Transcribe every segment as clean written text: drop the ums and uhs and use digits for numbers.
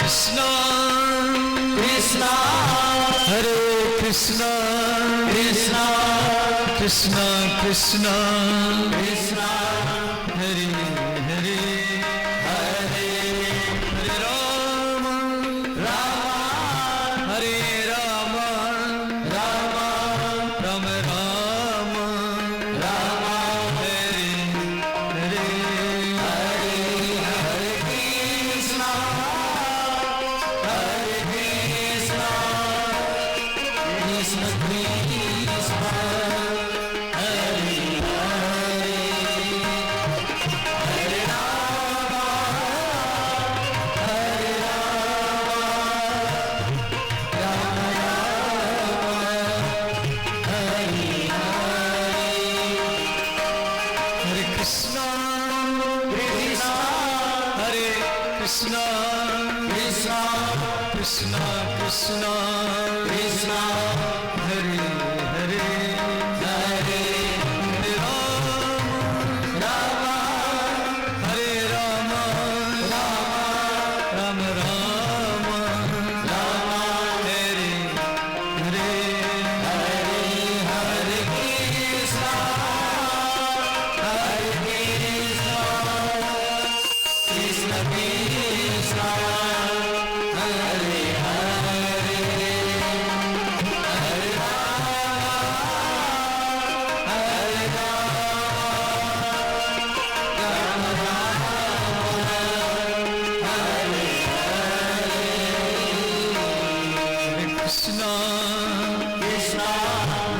कृष्णा कृष्णा हरे कृष्णा कृष्णा कृष्णा कृष्णा कृष्णा हरे हरे हरे हरे राम राम हरे राम राम राम राम राम हरे हरे हरे हरे कृष्णा कृष्ण कृष्ण हरे हरे राम राम हरे कृष्णा कृष्णा हरे कृष्णा कृष्णा कृष्णा कृष्णा कृष्णा हरे हरे हरे हरे राम राम हरे राम राम राम राम हरे हरे हरे हरे कृष्णा कृष्ण कृष्ण हरे हरे हरे कृष्णा कृष्णा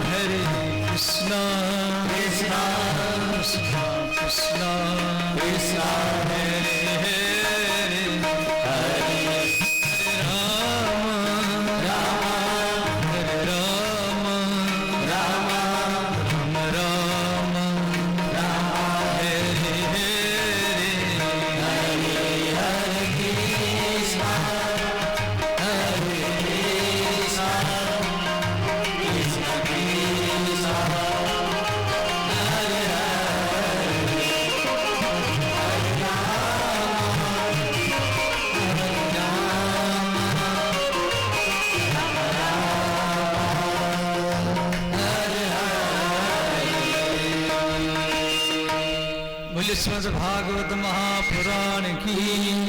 हरे कृष्णा कृष्णा कृष्णा कृष्णा कृष्णा हरे हरे हरे राम राम हरे राम राम राम राम राम हरे हरे हरे हरे कृष्णा हरे कृष्णा कृष्ण कृष्ण हरे बोलिए श्रीमद् भागवत महापुराण की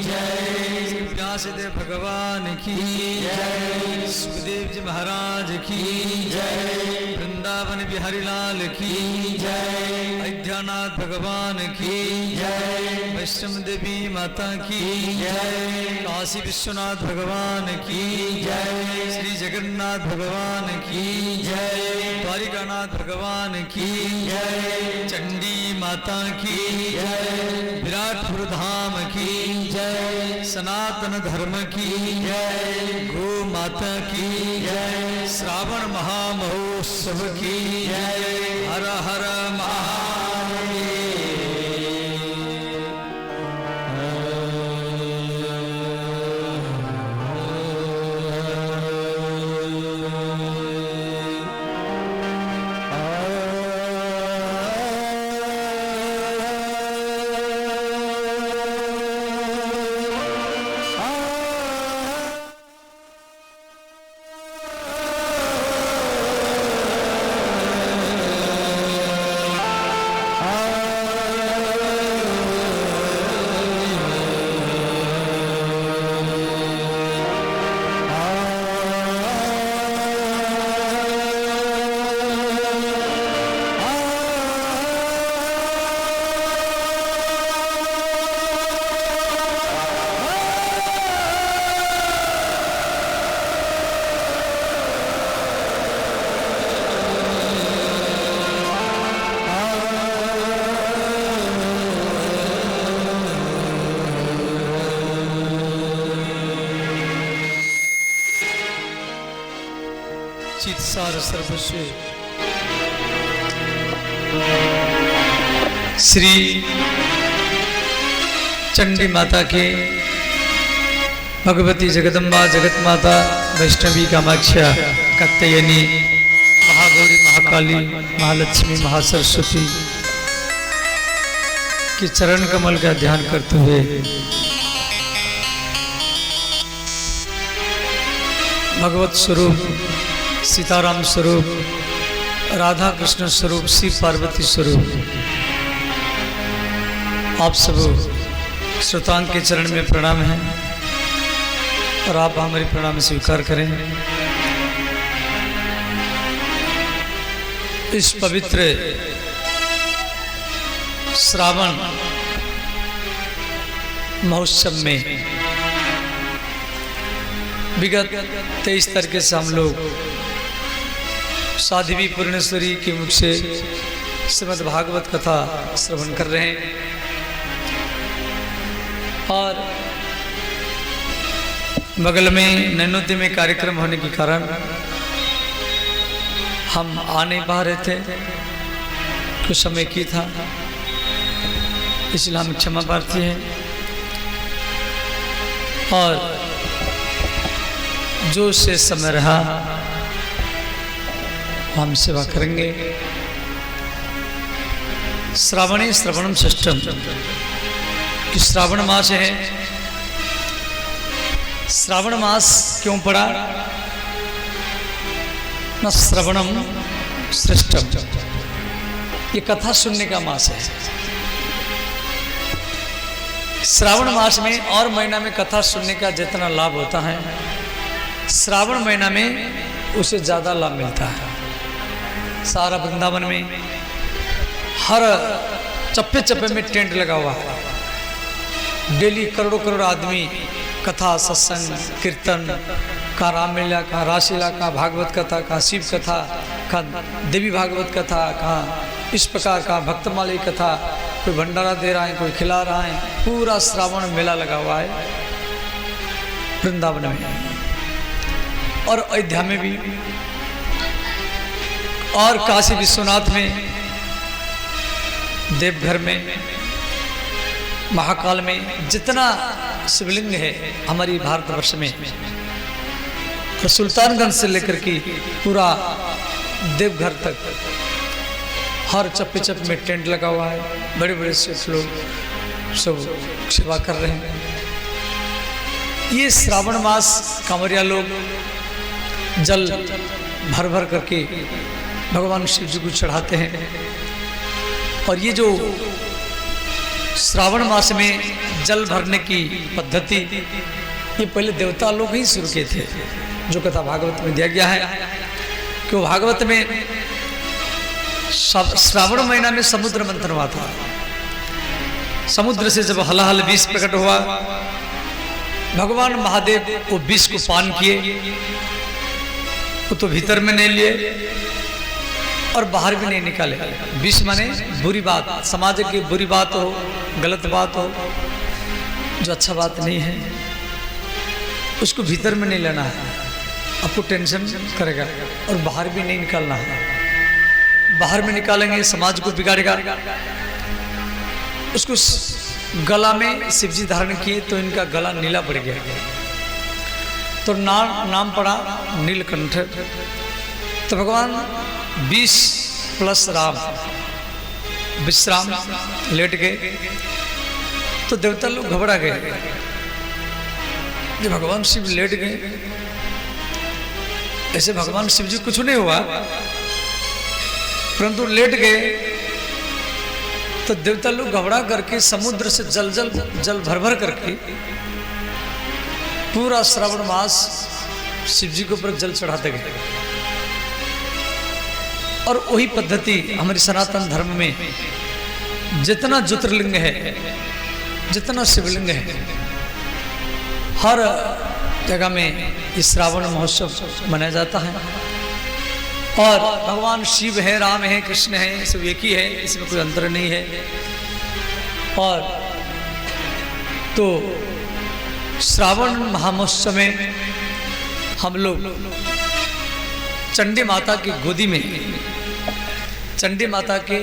जय। व्यासदेव भगवान की जय। सुखदेव जी महाराज की जय। वृंदावन बिहारी लाल की जय। अयोध्यानाथ भगवान की जय। वैष्णव देवी माता की जय। काशी विश्वनाथ भगवान की जय। श्री जगन्नाथ भगवान की जय। द्वारिकानाथ भगवान की जय। चंडी माता की जय। विराटपुर धाम की जय। सनातन धर्म की जय। गो माता की जय। श्रावण महामहोत्सव की जय। हर हर महादेव। चित्सार सर्वस्व श्री चंडी माता के भगवती जगदम्बा जगत माता वैष्णवी कामाख्या कात्यायनी महागौरी महाकाली महालक्ष्मी महासरस्वती के चरण कमल का ध्यान करते हुए भगवत स्वरूप, सीताराम स्वरूप, राधा कृष्ण स्वरूप, शिव पार्वती स्वरूप आप सब श्रोतांग के चरण में प्रणाम है और आप हमारी प्रणाम स्वीकार करें। इस पवित्र श्रावण महोत्सव में विगत 23 तारीख से हम लोग साध्वी पूर्णेश्वरी के मुख से श्रीमद् भागवत कथा श्रवण कर रहे हैं और बगल में नैनोदी में कार्यक्रम होने के कारण हम आ नहीं पा रहे थे, कुछ समय की था, इसलिए हम क्षमा प्रार्थी हैं। और जो से समय रहा हम सेवा करेंगे। श्रावणी श्रवणम षष्ठम, कि श्रावण मास है। श्रावण मास क्यों पड़ा? न श्रवणम श्रेष्ठम, ये कथा सुनने का मास है। श्रावण मास में और महीना में कथा सुनने का जितना लाभ होता है, श्रावण महीना में उसे ज्यादा लाभ मिलता है। सारा वृंदावन में हर चप्पे चप्पे में टेंट लगा हुआ है। डेली करोड़ों करोड़ आदमी कथा, सत्संग, कीर्तन का, रामलीला का, रासलीला का, भागवत कथा का, शिव कथा का, देवी भागवत कथा का, इस प्रकार का भक्तमाली कथा, कोई भंडारा दे रहा है, कोई खिला रहा है। पूरा श्रावण मेला लगा हुआ है वृंदावन में और अयोध्या में भी और काशी विश्वनाथ में, देवघर में, महाकाल में, जितना शिवलिंग है हमारी भारतवर्ष में, और सुल्तानगंज से लेकर के पूरा देवघर तक हर चप्पे चप्पे में टेंट लगा हुआ है। बड़े बड़े सेठ लोग सब सेवा कर रहे हैं। ये श्रावण मास कांवरिया लोग जल भर भर करके भगवान शिव जी को चढ़ाते हैं। और ये जो श्रावण मास में जल भरने की पद्धति, ये पहले देवता लोग ही शुरू किए थे, जो कथा भागवत में दिया गया है। क्यों भागवत में श्रावण महीना में समुद्र मंथन हुआ था। समुद्र से जब हलाहल विष प्रकट हुआ, भगवान महादेव वो विष को पान किए, वो तो भीतर में नहीं लिए और बाहर भी नहीं निकाले। विष माने बुरी बात, समाज की बुरी बात हो, गलत बात हो, जो अच्छा बात नहीं है, उसको भीतर में नहीं लेना है, आपको टेंशन करेगा। और बाहर भी नहीं निकालना है, बाहर में निकालेंगे समाज को बिगाड़ेगा। उसको गला में शिवजी धारण किए तो इनका गला नीला पड़ गया, तो नाम पड़ा नीलकंठ। तो भगवान 20 प्लस राम विश्राम लेट गए, तो देवता लोग घबरा गए। जब भगवान शिव लेट गए, ऐसे भगवान शिव जी कुछ नहीं हुआ, परंतु लेट गए, तो देवता लोग घबरा करके समुद्र से जल भर भर करके पूरा श्रावण मास शिव जी के ऊपर जल चढ़ाते गए। और वही पद्धति हमारी सनातन धर्म में जितना ज्योतिर्लिंग है, जितना शिवलिंग है, हर जगह में इस श्रावण महोत्सव मनाया जाता है। और भगवान शिव है, राम है, कृष्ण है, सब एक ही है, इसमें कोई अंतर नहीं है। और तो श्रावण महामहोत्सव में हम लोग चंडी माता की गोदी में, चंडी माता के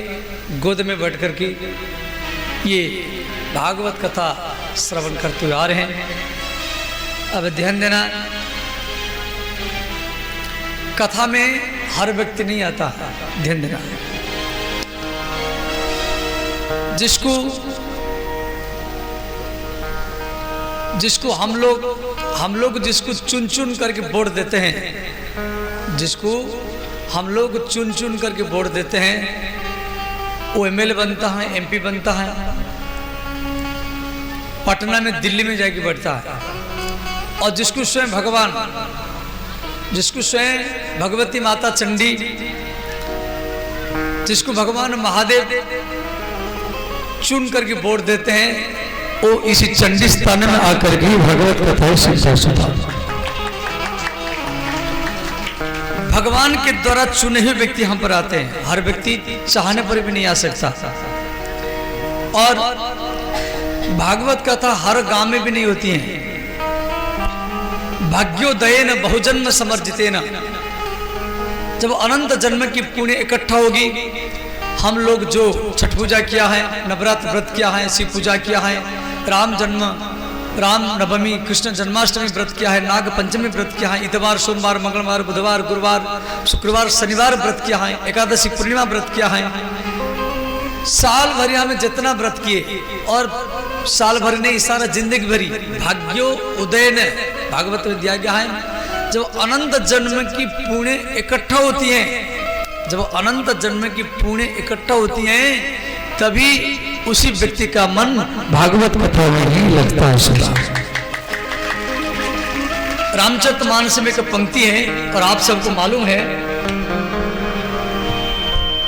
गोद में बैठ कर के ये भागवत कथा श्रवण करते हुए आ रहे हैं। अब ध्यान देना, कथा में हर व्यक्ति नहीं आता, ध्यान देना। जिसको जिसको हम लोग जिसको चुन चुन करके वोट देते हैं, जिसको हम लोग चुन चुन करके वोट देते हैं, वो एमएलए बनता है, एमपी बनता है, पटना में दिल्ली में जाके बैठता है। और जिसको स्वयं भगवान, जिसको स्वयं भगवती माता चंडी, जिसको भगवान महादेव चुन करके वोट देते हैं, वो इसी चंडी स्थान में आकर के भगवत कथा सुनता। भगवान के द्वारा चुने हुए व्यक्ति यहाँ पर आते हैं, हर व्यक्ति चाहने पर भी नहीं आ सकता। और भागवत कथा हर गांव में भी नहीं होती है। भाग्योदयेन बहुजन्म समर्जितेन, जब अनंत जन्म की पुण्य इकट्ठा होगी, हम लोग जो छठ पूजा किया है, नवरात्र व्रत किया है, शिव पूजा किया है, राम जन्म, राम नवमी, कृष्ण जन्माष्टमी व्रत किया है, नाग पंचमी व्रत किया है, इतवार, सोमवार, मंगलवार, बुधवार, गुरुवार, शुक्रवार, शनिवार व्रत किया है, एकादशी पूर्णिमा व्रत किया है, साल भर में जितना व्रत किए, और साल भर नहीं, सारा जिंदगी भरी भाग्यो उदय ने भागवत में दिया गया है। जब अनंत जन्म की पुण्य इकट्ठा होती हैं, जब अनंत जन्म की पुण्य इकट्ठा होती हैं, तभी उसी व्यक्ति का मन भागवत कथा में ही लगता है सदा। रामचरितमानस में एक पंक्ति है, और आप सबको मालूम है,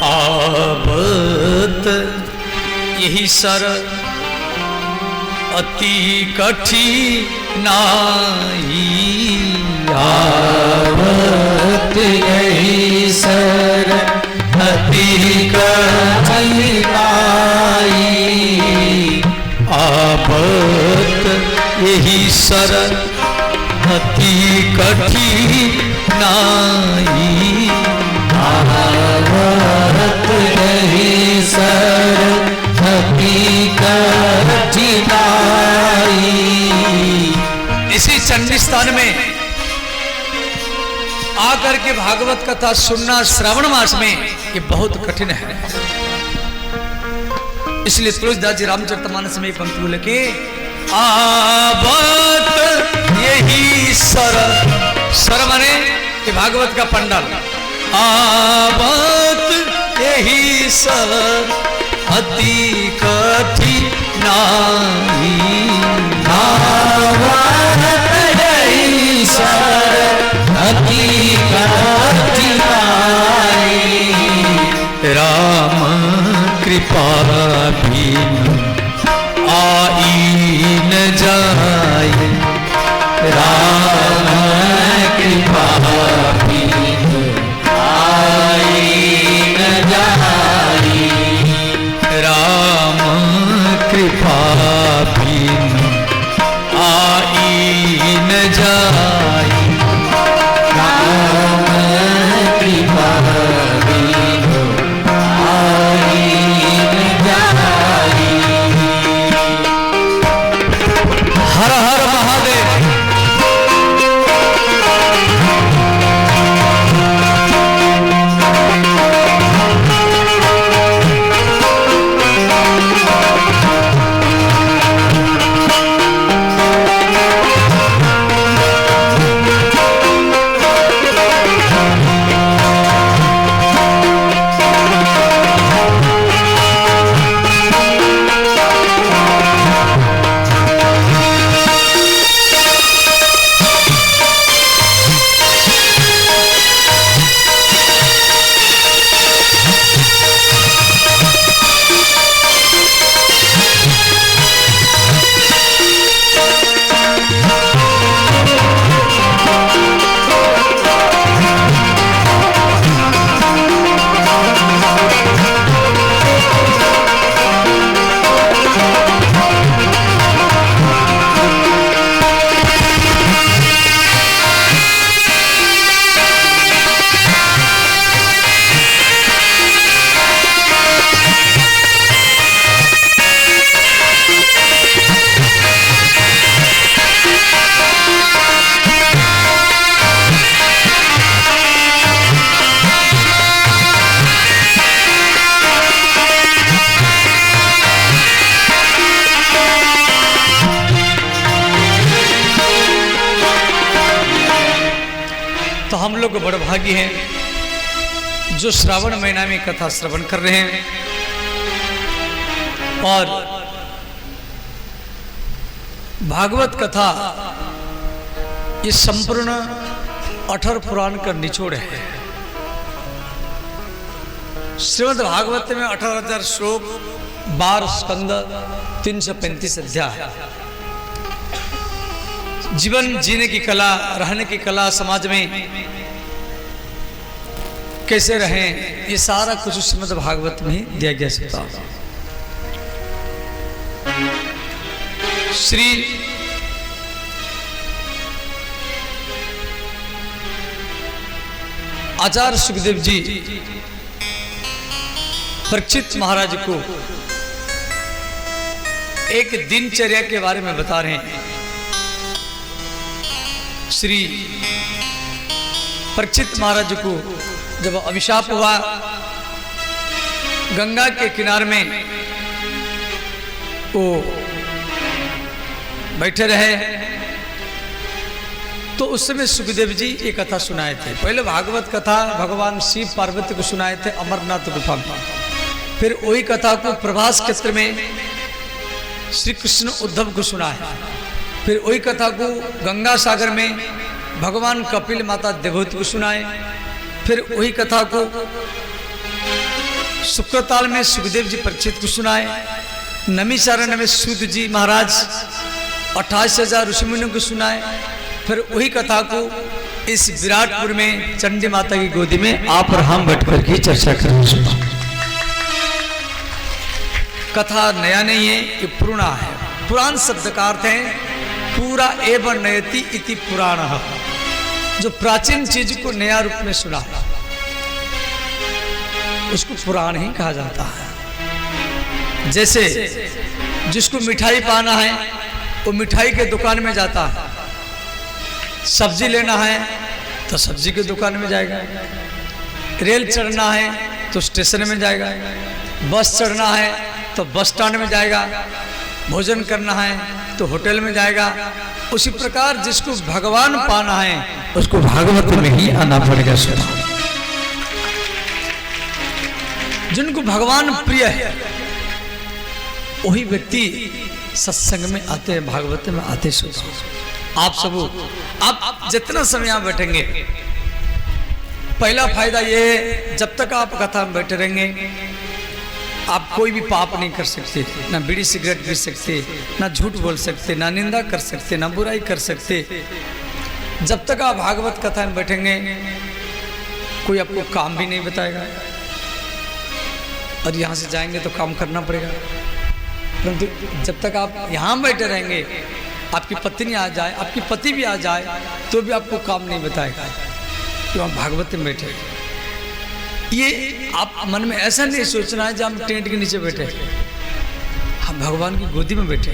आवत यही सर अति कठिनाई, आवत यही सर अति कठिनाई, आवत यही सर अति कठिनाई, आवत यही सर अति कठिनाई। इसी चंडी स्थान में आकर के भागवत कथा सुनना श्रावण मास में ये बहुत कठिन है। इसलिए तुलसीदास जी रामचरितमानस में पंक्ति बोले कि आवत यही सर, सर माने कि भागवत का पंडाल, आवत यही सर अति कठिनाई, आवत यही सर अति कठिनाई, राम कृपा बिनु आई न जाए, राम कृपा बिनु आई न जाए, राम कृपा बिनु आई तो हम लोग बड़ भागी हैं जो श्रावण महीना में कथा श्रवण कर रहे हैं। और भागवत कथा ये संपूर्ण 18 पुराण का निचोड़ है। श्रीमद् भागवत में 18,000 श्लोक, 12 स्कंद, 335 अध्याय। जीवन जीने की कला, रहने की कला, समाज में कैसे रहें, ये सारा कुछ श्रीमद् भागवत में दिया गया सकता। श्री आचार्य सुखदेव जी परीक्षित महाराज को एक दिनचर्या के बारे में बता रहे हैं। श्री परीक्षित महाराज को जब अभिशाप हुआ, गंगा के किनारे में वो बैठे रहे, तो उस समय सुखदेव जी ये कथा सुनाए थे। पहले भागवत कथा भगवान शिव पार्वती को सुनाए थे अमरनाथ गुफा में। फिर वही कथा को प्रभास क्षेत्र में श्री कृष्ण उद्धव को सुनाए। फिर वही कथा को गंगा सागर में भगवान कपिल माता देवहूति को सुनाए। फिर वही कथा को शुक्रताल में सुखदेव जी परीक्षित को सुनाए। नमीसारण में सूत जी महाराज 28,000 ऋषि मुनियों को सुनाए। फिर वही कथा को इस विराटपुर में चंडी माता की गोदी में आप और हम बैठकर की चर्चा करेंगे। सुना कथा नया नहीं है, ये पुराना है। पुराण शब्द का अर्थ है पूरा एवं नयति इति पुराण, जो प्राचीन चीज को नया रूप में सुना उसको पुराण ही कहा जाता है। जैसे जिसको मिठाई पाना है वो मिठाई के दुकान में जाता है, सब्जी लेना है तो सब्जी की दुकान में जाएगा, रेल चढ़ना है तो स्टेशन में जाएगा, बस चढ़ना है तो बस स्टैंड में जाएगा, भोजन करना है तो होटल में जाएगा। उसी प्रकार जिसको भगवान पाना है उसको भागवत में ही आना पड़ेगा। जिनको भगवान प्रिय है वही व्यक्ति सत्संग में आते हैं, भागवत में आते। आप सब आप जितना समय यहाँ बैठेंगे, पहला फायदा ये है जब तक आप कथा में बैठे रहेंगे आप कोई भी पाप नहीं कर सकते, ना बीड़ी सिगरेट पी सकते, ना झूठ बोल सकते, ना निंदा कर सकते, ना बुराई कर सकते। जब तक आप भागवत कथा में बैठेंगे कोई आपको काम भी नहीं बताएगा, और यहाँ से जाएंगे तो काम करना पड़ेगा। परंतु जब तक आप यहाँ बैठे रहेंगे, आपकी पत्नी आ जाए, आपकी पति भी आ जाए तो भी आपको काम नहीं बताएगा कि आप भागवत में बैठे। ये आप मन में ऐसा नहीं सोचना है जब हम टेंट के नीचे बैठे, हम भगवान की गोदी में बैठे,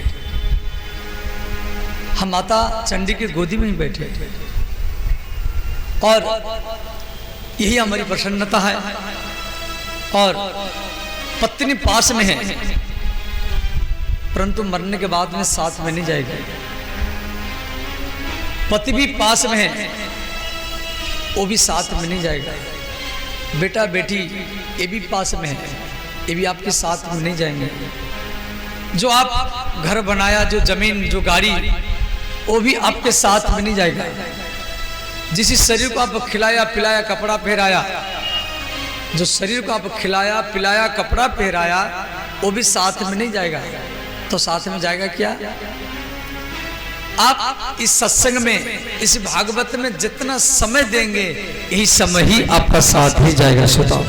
हम माता चंडी की गोदी में ही बैठे, और यही हमारी प्रसन्नता है। और पत्नी पास में है परंतु मरने के बाद में साथ में नहीं जाएगी। पति भी पास में है, वो भी साथ में नहीं जाएगा। बेटा बेटी ये भी पास में है, ये भी आपके साथ में नहीं जाएंगे। जो आप घर बनाया, जो जमीन, जो गाड़ी, वो भी आपके साथ में नहीं जाएगा। जिस शरीर को आप खिलाया पिलाया कपड़ा पहराया, जो शरीर को आप खिलाया पिलाया कपड़ा पहराया, वो भी साथ में नहीं जाएगा। तो साथ में जाएगा क्या? आप इस सत्संग में, इस भागवत में जितना समय देंगे यही समय ही आपका साथ ही जाएगा। श्रोताओ,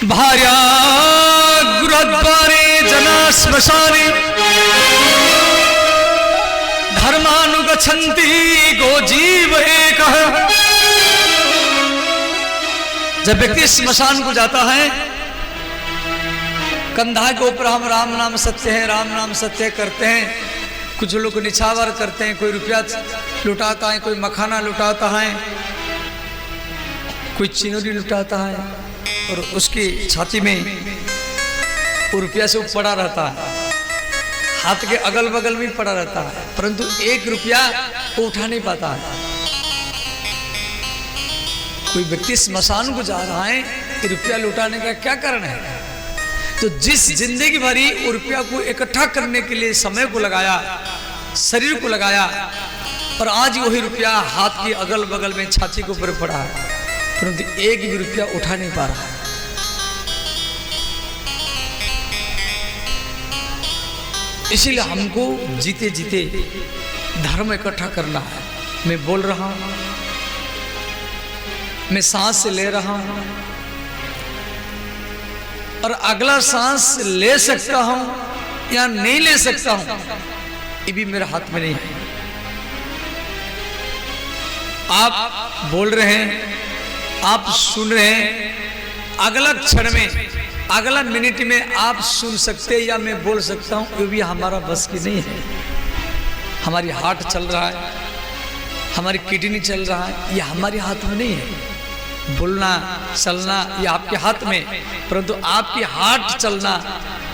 भार्या गुरुद्वारे जना श्मशाने धर्मानुगच्छन्ति गो जीव एकः। जब व्यक्ति श्मशान को जाता है, कंधा के ऊपर हम राम नाम सत्य है, राम नाम सत्य करते हैं। कुछ लोग निछावर करते हैं, कोई रुपया लुटाता है, कोई मखाना लुटाता है, कोई चिनोरी लुटाता है, और उसकी छाती में वो रुपया से पड़ा रहता है, हाथ के अगल बगल में पड़ा रहता है, परंतु 1 रुपया वो उठा नहीं पाता है। कोई व्यक्ति स्मशान को जा रहा है, ये रुपया लुटाने का क्या कारण है? तो जिस जिंदगी भरी वो रुपया को इकट्ठा करने के लिए समय को लगाया, शरीर को लगाया, और आज वही रुपया हाथ की अगल बगल में छाती के ऊपर पड़ा है, परंतु एक भी रुपया उठा नहीं पा रहा है। इसीलिए हमको जीते जीते धर्म इकट्ठा करना है। मैं बोल रहा हूं, मैं सांस ले रहा हूं, और अगला सांस ले सकता हूं या नहीं ले सकता हूं, ये भी मेरे हाथ में नहीं है। आप बोल रहे हैं, आप सुन रहे हैं, अगला क्षण में, अगला मिनट में आप सुन सकते या मैं बोल सकता हूं, ये भी हमारा बस की नहीं है। हमारी हार्ट चल रहा है, हमारी किडनी चल रहा है, ये हमारे हाथ में नहीं है। बोलना चलना ये आपके हाथ में, परंतु आपकी हार्ट चलना,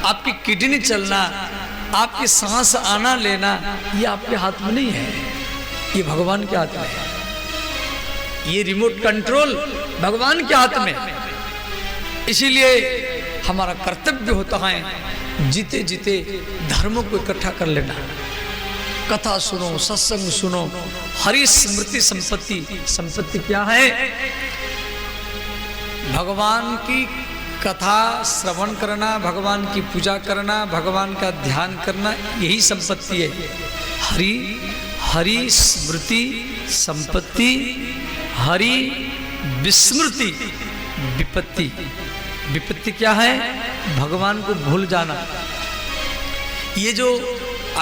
आपकी किडनी चलना, आपकी सांस आना लेना, ये आपके हाथ में नहीं है, ये भगवान के हाथ में है। ये रिमोट कंट्रोल भगवान के हाथ में। इसीलिए हमारा कर्तव्य होता है जीते जीते धर्मों को इकट्ठा कर लेना। कथा सुनो, सत्संग सुनो, हरि स्मृति संपत्ति। संपत्ति क्या है? भगवान की कथा श्रवण करना, भगवान की पूजा करना, भगवान का ध्यान करना, यही संपत्ति है। हरि हरि स्मृति संपत्ति, हरि विस्मृति विपत्ति। विपत्ति क्या है? भगवान को भूल जाना। ये जो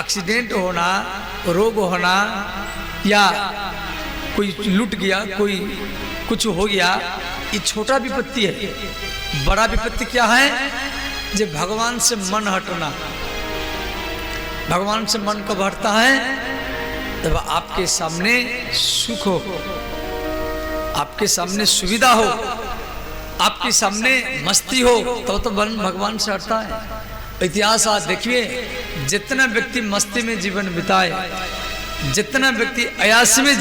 एक्सीडेंट होना, रोग होना, या कोई लूट गया, कोई कुछ हो गया, ये छोटा विपत्ति है। बड़ा विपत्ति क्या है? जब भगवान से मन हटना। भगवान से मन कब हटता है? जब आपके सामने सुख हो, आपके सामने सुविधा हो, आपके सामने मस्ती हो, तो मन भगवान से हटता है। इतिहास आज देखिए, जितना व्यक्ति मस्ती में जीवन बिताए, जितना व्यक्ति अयासी में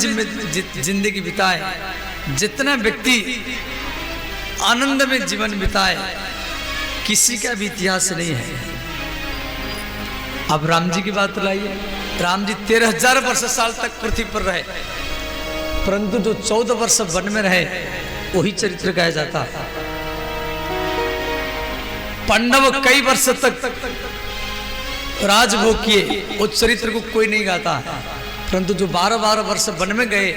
जिंदगी बिताए, जितना व्यक्ति आनंद में जीवन बिताए, किसी का भी इतिहास नहीं है। अब राम जी की बात लाइए। राम जी 13,000 वर्ष साल तक पृथ्वी पर रहे, परंतु जो 14 वर्ष वन में रहे, वही चरित्र गाया जाता है। पांडव कई वर्ष तक राजभोग किए, उस चरित्र को कोई नहीं गाता है, परंतु जो 12-12 वर्ष वन में गए,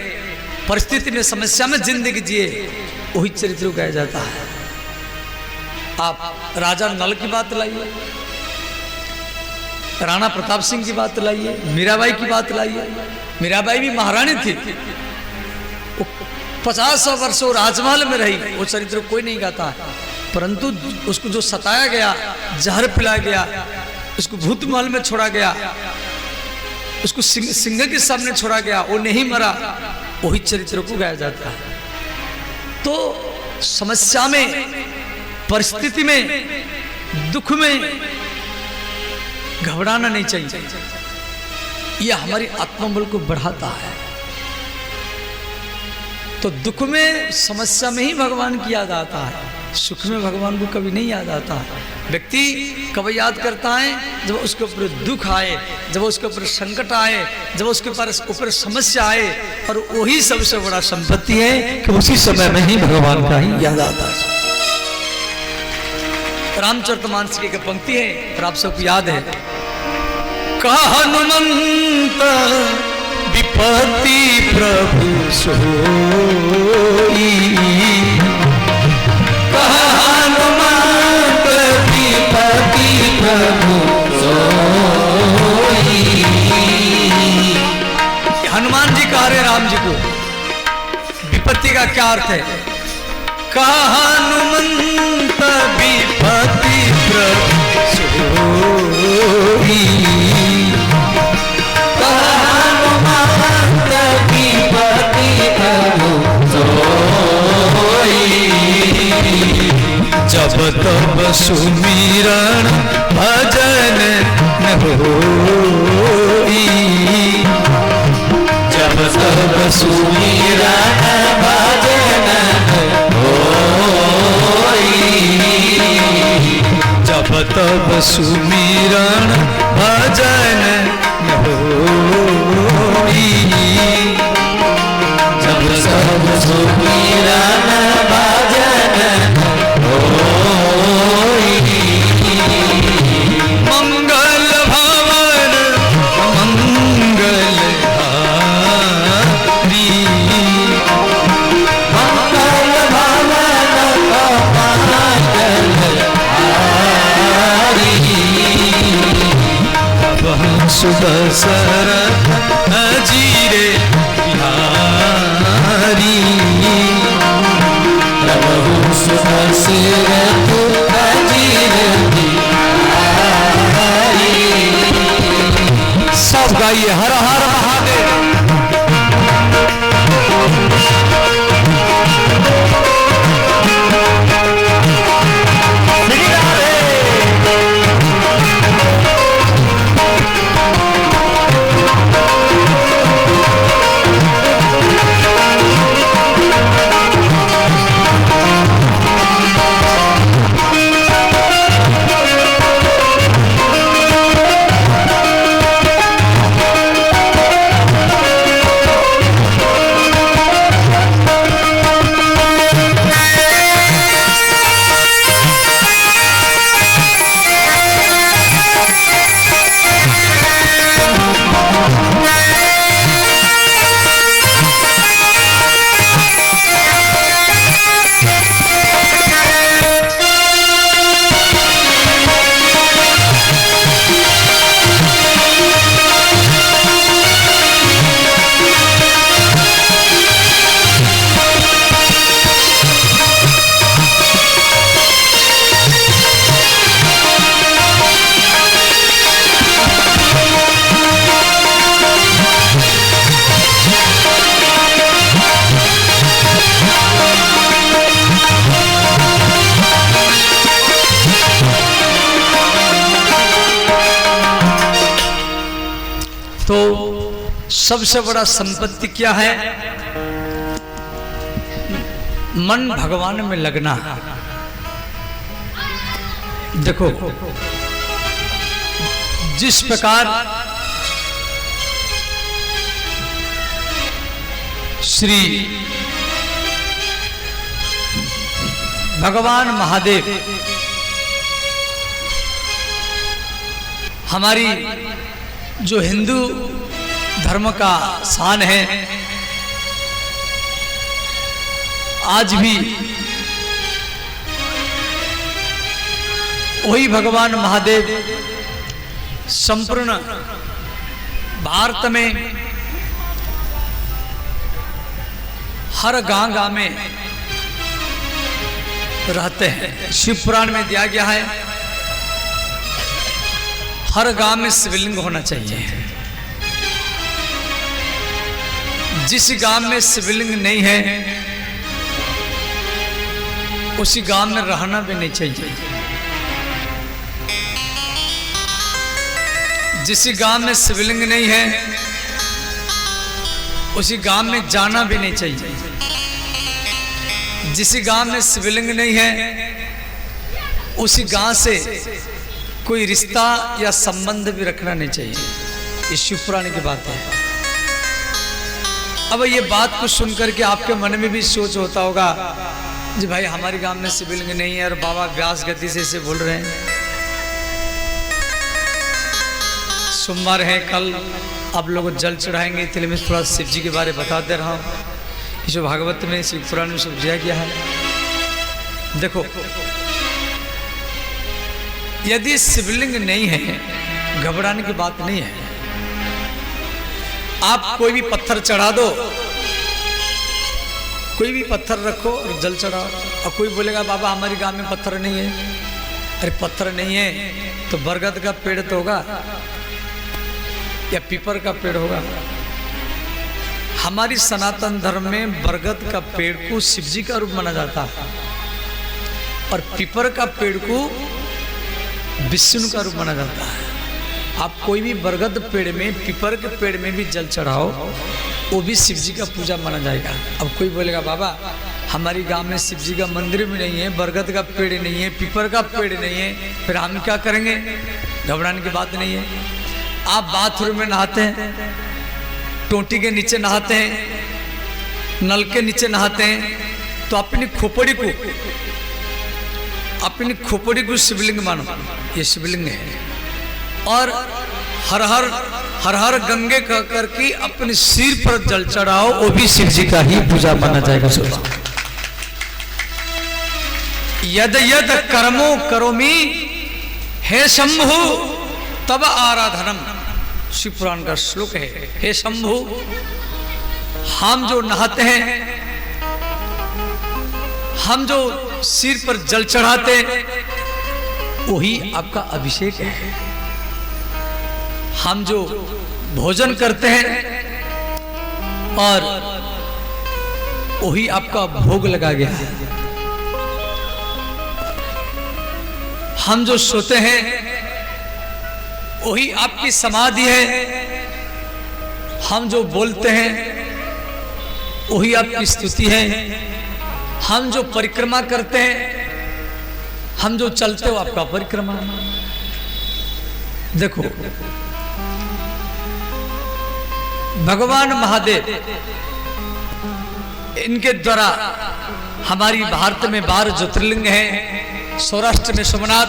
परिस्थिति में, समस्या में जिंदगी जिए, वही चरित्र गाया जाता है। आप राजा नल की बात लाइए, राणा प्रताप सिंह की बात लाइए, मीराबाई की बात लाइए। मीराबाई भी महारानी थी, 50 वर्ष राजमहल में रही, वो चरित्र कोई नहीं गाता है, परंतु उसको जो सताया गया, जहर पिलाया गया, उसको भूत महल में छोड़ा गया, उसको सिंह के सामने छोड़ा गया, वो नहीं मरा, वही चरित्र को गाया जाता है। तो समस्या में, परिस्थिति में, दुख में घबराना नहीं चाहिए। यह हमारी आत्मबल को बढ़ाता है। तो दुख में, समस्या में ही भगवान की याद आता है, सुख में भगवान को कभी नहीं याद आता है। व्यक्ति कब याद करता है? जब उसके ऊपर दुख आए, जब उसके ऊपर संकट आए, जब उसके ऊपर समस्या आए, और वही सबसे बड़ा संपत्ति है कि उसी समय में ही भगवान का ही याद आता है। रामचरितमानस की एक पंक्ति है, और आप सबको याद है, कहा हनुमंत विपत्ति प्रभु सोई, कहा हनुमंत विपत्ति प्रभु सोई। हनुमान जी कह रहे राम जी को, विपत्ति का क्या अर्थ है? कहा हनुमंत विपत्ति प्रभु सोई, जब तब सुमिरन भजन न होई, जब तब सुमिरन भजन न तब सुमिरन भजन न होई। जब सब सुमिरन भजन होई। मंगल भवन मंगल हारी। मंगल भवन मंगल हारी। तब सुदशरथ अजीरे बिहारी। तब सुदशरथ अजीरे बिहारी। सब गाइए हर हर महादेव। तो सबसे बड़ा संपत्ति क्या है? मन भगवान में लगना। देखो जिस प्रकार श्री भगवान महादेव हमारी जो हिंदू धर्म का शान है, आज भी वही भगवान महादेव संपूर्ण भारत में हर गांव में रहते हैं। शिव पुराण में दिया गया है हर गांव में शिवलिंग होना चाहिए। जिस गांव में शिवलिंग नहीं है उसी गांव में रहना भी नहीं चाहिए। जिस गांव में शिवलिंग नहीं है उसी गांव में जाना भी नहीं चाहिए। जिस गांव में शिवलिंग नहीं है उसी गांव से कोई रिश्ता या संबंध भी रखना नहीं चाहिए। ये शिव पुराण की बात है। अब ये बात को सुनकर के आपके मन में भी सोच होता होगा जी भाई हमारे गांव में शिवलिंग नहीं है और बाबा व्यास गति से इसे बोल रहे हैं। सोमवार है, कल आप लोग जल चढ़ाएंगे, इसलिए मैं थोड़ा शिव जी के बारे में बता दे रहा हूँ। जो भागवत में शिव पुराण में सब दिया गया है। देखो यदि शिवलिंग नहीं है घबराने की बात नहीं है। आप कोई भी पत्थर चढ़ा दो, कोई भी पत्थर रखो और जल चढ़ाओ। और कोई बोलेगा बाबा हमारे गांव में पत्थर नहीं है। अरे पत्थर नहीं है तो बरगद का पेड़ तो होगा या पीपर का पेड़ होगा। हमारी सनातन धर्म में बरगद का पेड़ को शिव जी का रूप माना जाता है और पीपर का पेड़ को विष्णु का रूप माना जाता है। आप कोई भी बरगद पेड़ में, पीपर के पेड़ में भी जल चढ़ाओ, वो भी शिव जी का पूजा माना जाएगा। अब कोई बोलेगा बाबा हमारी गांव में शिव जी का मंदिर भी नहीं है, बरगद का पेड़ नहीं है, पीपर का पेड़ नहीं है, फिर हम क्या करेंगे? घबराने की बात नहीं है। आप बाथरूम में नहाते हैं, टोटी के नीचे नहाते हैं, नल के नीचे नहाते हैं, तो अपनी खोपड़ी को शिवलिंग मानो, ये शिवलिंग है। और हर हर गंगे कह करके अपने सिर पर जल चढ़ाओ, वो भी शिव जी का ही पूजा माना जाएगा। यद यद कर्मो करोमि हे शंभु तब आराधनम, शिव पुराण का श्लोक है। हे शंभु, हम जो नहाते हैं, हम जो सिर पर जल चढ़ाते हैं, वही आपका अभिषेक है। हम जो भोजन करते हैं और वही आपका भोग लगा गया है। हम जो सोते हैं वही आपकी समाधि है। हम जो बोलते हैं वही आपकी स्तुति है। हम जो परिक्रमा करते हैं, हम जो चलते हो आपका परिक्रमा। देखो, भगवान महादेव, इनके द्वारा हमारी भारत में 12 ज्योतिर्लिंग हैं। सौराष्ट्र में सोमनाथ,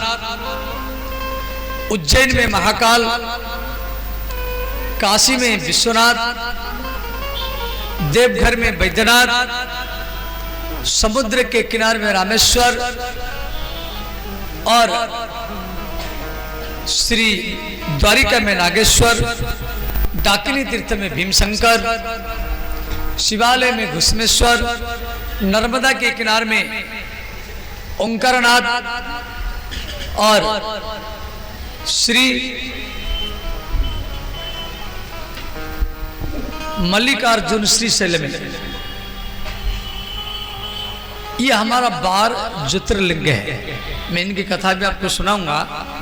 उज्जैन में महाकाल, काशी में विश्वनाथ, देवघर में बैद्यनाथ, समुद्र के किनारे में रामेश्वर और श्री द्वारिका में नागेश्वर, डाकिनी तीर्थ में भीमशंकर, शिवालय में घुसमेश्वर, नर्मदा के किनारे में ओंकारनाथ और श्री मल्लिकार्जुन श्रीशैल में। ये हमारा 12 ज्योतिर्लिंग है। मैं इनकी कथा भी आपको सुनाऊंगा,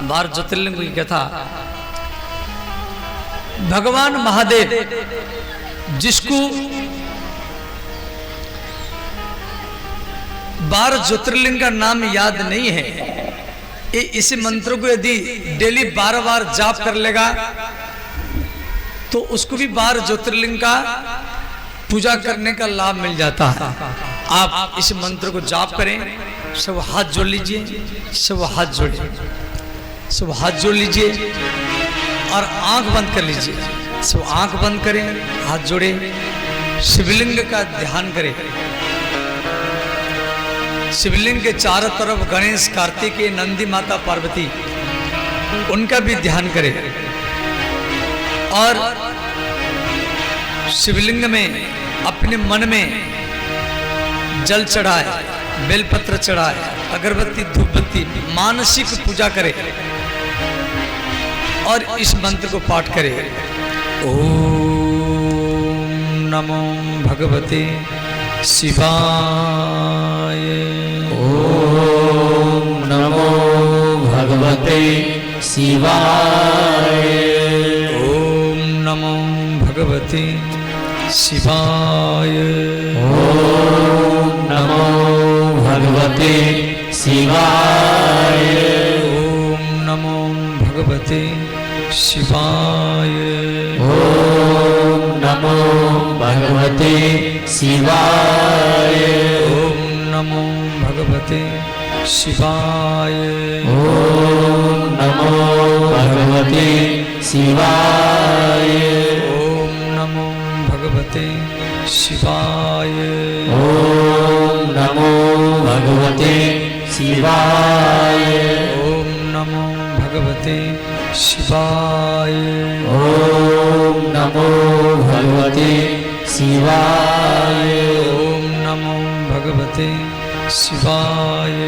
12 ज्योतिर्लिंग की कथा। भगवान महादेव जिसको 12 ज्योतिर्लिंग का नाम याद नहीं है, ये इसी मंत्र को यदि डेली 12 बार जाप कर लेगा तो उसको भी 12 ज्योतिर्लिंग का पूजा करने का लाभ मिल जाता है। आप इस मंत्र को जाप करें। सब हाथ जोड़ लीजिए, सब हाथ जोड़िए, सब हाथ जोड़ लीजिए और आंख बंद कर लीजिए। सब आंख बंद करें, हाथ जोड़े, शिवलिंग का ध्यान करें। शिवलिंग के चारों तरफ गणेश, कार्तिकेय, नंदी माता, पार्वती, उनका भी ध्यान करें। और शिवलिंग में अपने मन में जल चढ़ाए, बेलपत्र चढ़ाए, अगरबत्ती, धूपबत्ती, मानसिक पूजा करे और इस मंत्र को पाठ करे। ओम नमो भगवते शिवाय। ओम नमो भगवते शिवाय। ओम नमो भगवते शिवाय। ओम नमो भगवते शिवाय। ओम नमो भगवते शिवाय। ओम नमो भगवते शिवाय। ओम नमो भगवते शिवाय। ओम नमो भगवते शिवाय। ओम नमो भगवते शिवाय। ओम नमो भगवते शिवाय। ओम नमो भगवते शिवाय। ओम नमो भगवते शिवाय। ओम नमो भगवते शिवाय।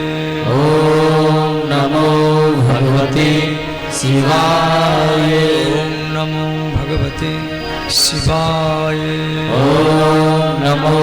ओम नमो भगवते शिवाय। ओम नमो भगवते शिवाय। ओम नमो